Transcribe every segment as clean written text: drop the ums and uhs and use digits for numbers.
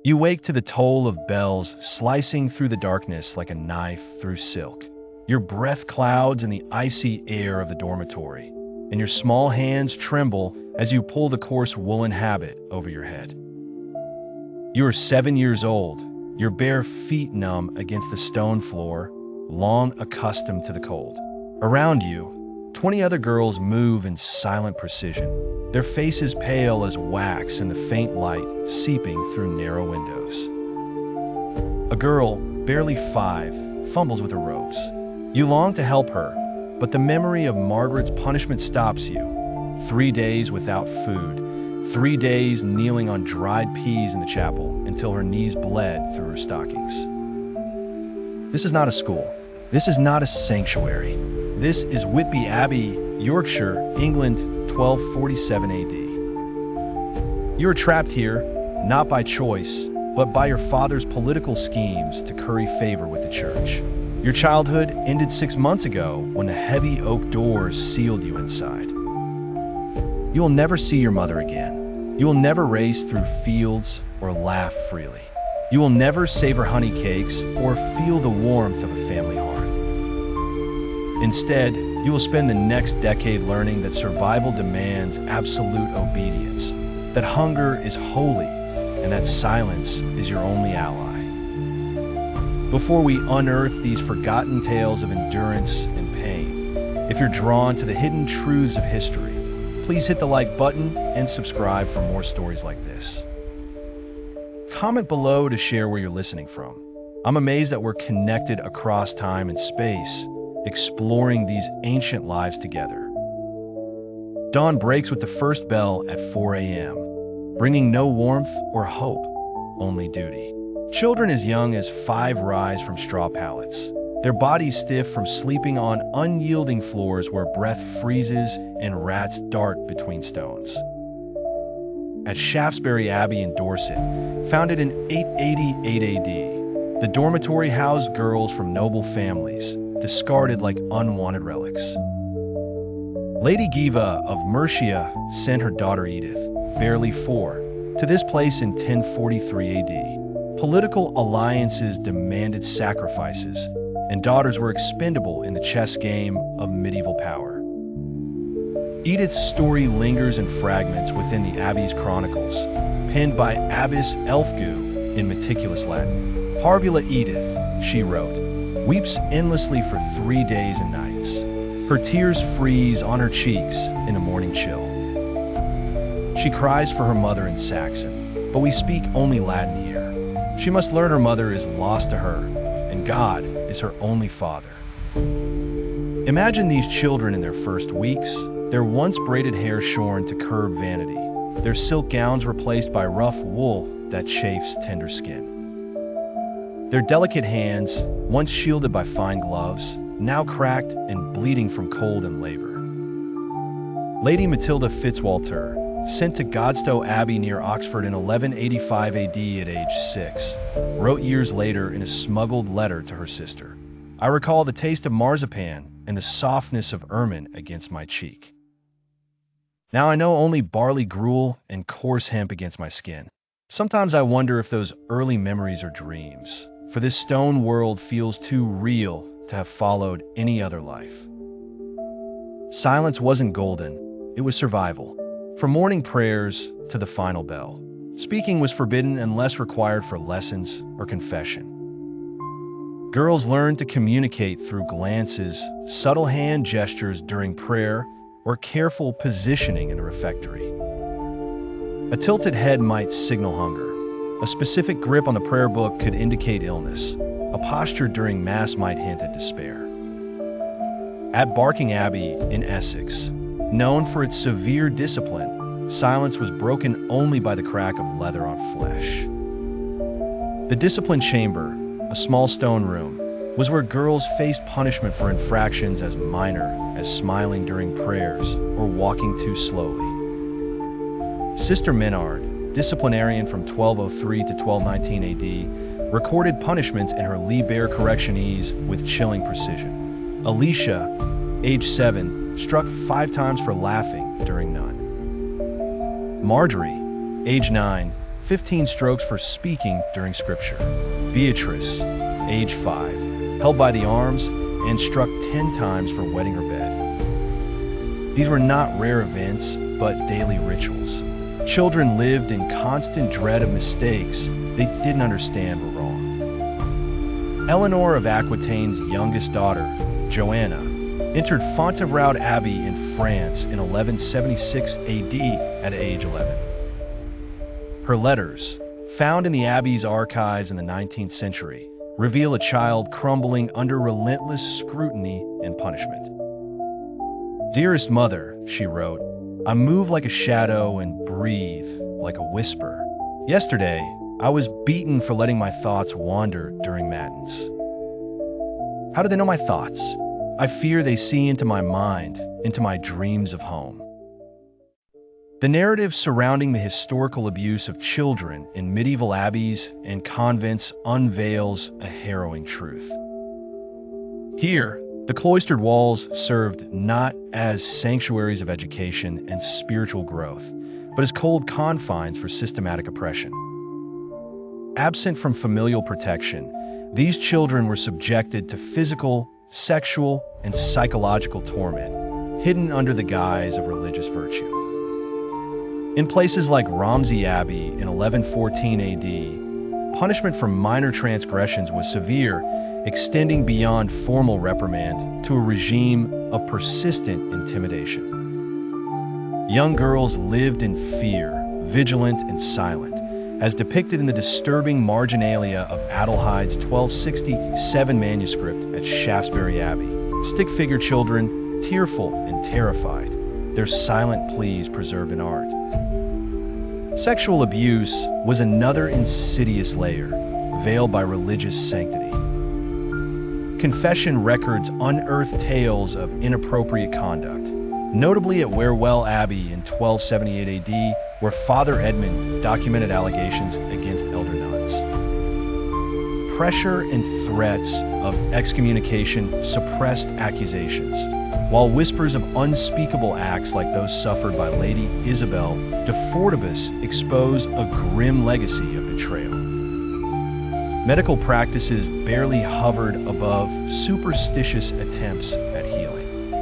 You wake to the toll of bells slicing through the darkness like a knife through silk. Your breath clouds in the icy air of the dormitory, and your small hands tremble as you pull the coarse woolen habit over your head. You are 7 years old, your bare feet numb against the stone floor, long accustomed to the cold. Around you, 20 other girls move in silent precision, their faces pale as wax in the faint light seeping through narrow windows. A girl, barely 5, fumbles with her robes. You long to help her, but the memory of Margaret's punishment stops you. 3 days without food, 3 days kneeling on dried peas in the chapel until her knees bled through her stockings. This is not a school. This is not a sanctuary. This is Whitby Abbey, Yorkshire, England, 1247 AD. You are trapped here, not by choice, but by your father's political schemes to curry favor with the church. Your childhood ended 6 months ago when the heavy oak doors sealed you inside. You will never see your mother again. You will never race through fields or laugh freely. You will never savor honey cakes or feel the warmth of a family hearth. Instead, you will spend the next decade learning that survival demands absolute obedience, that hunger is holy, and that silence is your only ally. Before we unearth these forgotten tales of endurance and pain, if you're drawn to the hidden truths of history, please hit the like button and subscribe for more stories like this. Comment below to share where you're listening from. I'm amazed that we're connected across time and space, exploring these ancient lives together. Dawn breaks with the first bell at 4 a.m., bringing no warmth or hope, only duty. Children as young as 5 rise from straw pallets, their bodies stiff from sleeping on unyielding floors where breath freezes and rats dart between stones. At Shaftesbury Abbey in Dorset, founded in 888 AD, the dormitory housed girls from noble families, discarded like unwanted relics. Lady Giva of Mercia sent her daughter Edith, barely 4, to this place in 1043 AD. Political alliances demanded sacrifices, and daughters were expendable in the chess game of medieval power. Edith's story lingers in fragments within the Abbey's chronicles, penned by Abbess Elfgu in meticulous Latin. Parvula Edith, she wrote, weeps endlessly for 3 days and nights. Her tears freeze on her cheeks in the morning chill. She cries for her mother in Saxon, but we speak only Latin here. She must learn her mother is lost to her, and God is her only father. Imagine these children in their first weeks, their once braided hair shorn to curb vanity, their silk gowns replaced by rough wool that chafes tender skin. Their delicate hands, once shielded by fine gloves, now cracked and bleeding from cold and labor. Lady Matilda Fitzwalter, sent to Godstow Abbey near Oxford in 1185 AD at age 6, wrote years later in a smuggled letter to her sister, I recall the taste of marzipan and the softness of ermine against my cheek. Now I know only barley gruel and coarse hemp against my skin. Sometimes I wonder if those early memories are dreams, for this stone world feels too real to have followed any other life. Silence wasn't golden, it was survival. From morning prayers to the final bell, speaking was forbidden unless required for lessons or confession. Girls learned to communicate through glances, subtle hand gestures during prayer, or careful positioning in the refectory. A tilted head might signal hunger. A specific grip on the prayer book could indicate illness. A posture during Mass might hint at despair. At Barking Abbey in Essex, known for its severe discipline, silence was broken only by the crack of leather on flesh. The discipline chamber, a small stone room, was where girls faced punishment for infractions as minor as smiling during prayers or walking too slowly. Sister Menard, disciplinarian from 1203 to 1219 AD, recorded punishments in her Liber Correctionis with chilling precision. Alicia, age 7, struck 5 times for laughing during none. Marjorie, age 9, 15 strokes for speaking during Scripture. Beatrice, age 5, held by the arms and struck 10 times for wetting her bed. These were not rare events, but daily rituals. Children lived in constant dread of mistakes they didn't understand were wrong. Eleanor of Aquitaine's youngest daughter, Joanna, entered Fontevraud Abbey in France in 1176 AD at age 11. Her letters, found in the Abbey's archives in the 19th century, reveal a child crumbling under relentless scrutiny and punishment. "Dearest mother," she wrote, "I move like a shadow and breathe like a whisper. Yesterday, I was beaten for letting my thoughts wander during matins. How do they know my thoughts? I fear they see into my mind, into my dreams of home." The narrative surrounding the historical abuse of children in medieval abbeys and convents unveils a harrowing truth. Here, the cloistered walls served not as sanctuaries of education and spiritual growth, but as cold confines for systematic oppression. Absent from familial protection, these children were subjected to physical, sexual, and psychological torment, hidden under the guise of religious virtue. In places like Romsey Abbey in 1114 AD, punishment for minor transgressions was severe, extending beyond formal reprimand to a regime of persistent intimidation. Young girls lived in fear, vigilant and silent, as depicted in the disturbing marginalia of Adelhide's 1267 manuscript at Shaftesbury Abbey. Stick-figure children, tearful and terrified, their silent pleas preserved in art. Sexual abuse was another insidious layer, veiled by religious sanctity. Confession records unearthed tales of inappropriate conduct, notably at Warewell Abbey in 1278 AD, where Father Edmund documented allegations against elder nuns. Pressure and threats of excommunication suppressed accusations, while whispers of unspeakable acts like those suffered by Lady Isabel de Fortibus expose a grim legacy of betrayal. Medical practices barely hovered above superstitious attempts at healing.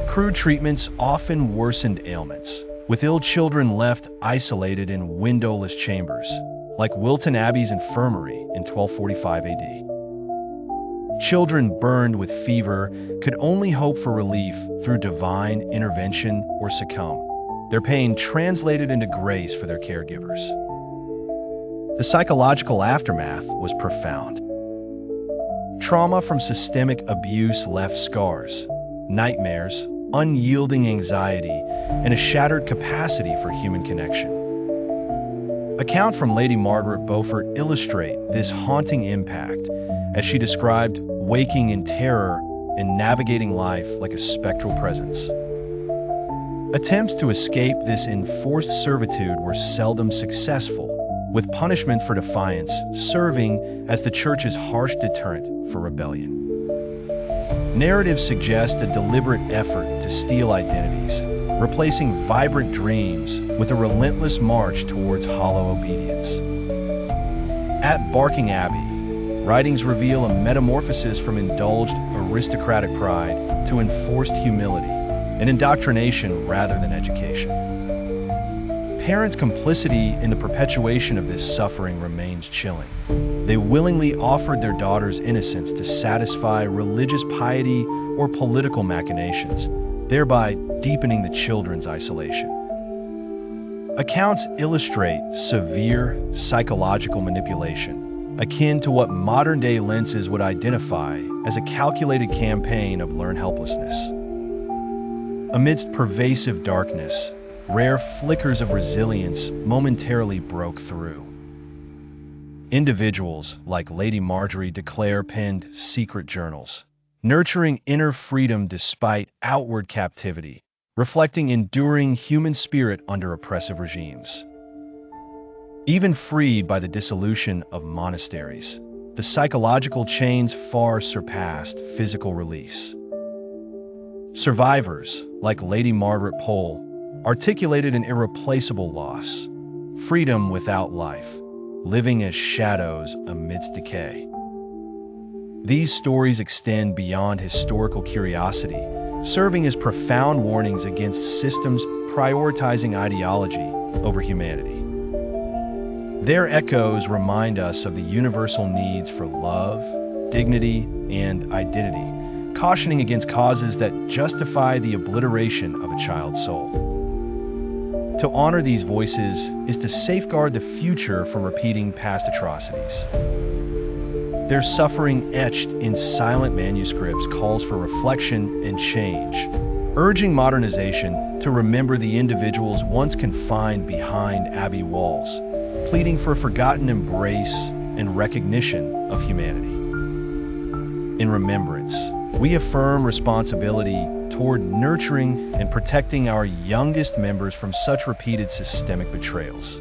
Crude treatments often worsened ailments, with ill children left isolated in windowless chambers, like Wilton Abbey's infirmary in 1245 AD. Children burned with fever could only hope for relief through divine intervention or succumb, their pain translated into grace for their caregivers. The psychological aftermath was profound. Trauma from systemic abuse left scars, nightmares, unyielding anxiety, and a shattered capacity for human connection. Accounts from Lady Margaret Beaufort illustrate this haunting impact, as she described waking in terror and navigating life like a spectral presence. Attempts to escape this enforced servitude were seldom successful, with punishment for defiance serving as the Church's harsh deterrent for rebellion. Narratives suggest a deliberate effort to steal identities, replacing vibrant dreams with a relentless march towards hollow obedience. At Barking Abbey, writings reveal a metamorphosis from indulged aristocratic pride to enforced humility, an indoctrination rather than education. Parents' complicity in the perpetuation of this suffering remains chilling. They willingly offered their daughters' innocence to satisfy religious piety or political machinations, thereby deepening the children's isolation. Accounts illustrate severe psychological manipulation, akin to what modern-day lenses would identify as a calculated campaign of learned helplessness. Amidst pervasive darkness, rare flickers of resilience momentarily broke through. Individuals like Lady Marjorie de Clare penned secret journals, nurturing inner freedom despite outward captivity, reflecting enduring human spirit under oppressive regimes. Even freed by the dissolution of monasteries, the psychological chains far surpassed physical release. Survivors, like Lady Margaret Pole, articulated an irreplaceable loss. freedom without life, living as shadows amidst decay. These stories extend beyond historical curiosity, serving as profound warnings against systems prioritizing ideology over humanity. Their echoes remind us of the universal needs for love, dignity, and identity, cautioning against causes that justify the obliteration of a child's soul. To honor these voices is to safeguard the future from repeating past atrocities. Their suffering etched in silent manuscripts calls for reflection and change, urging modernization to remember the individuals once confined behind abbey walls, pleading for a forgotten embrace and recognition of humanity. In remembrance, we affirm responsibility toward nurturing and protecting our youngest members from such repeated systemic betrayals.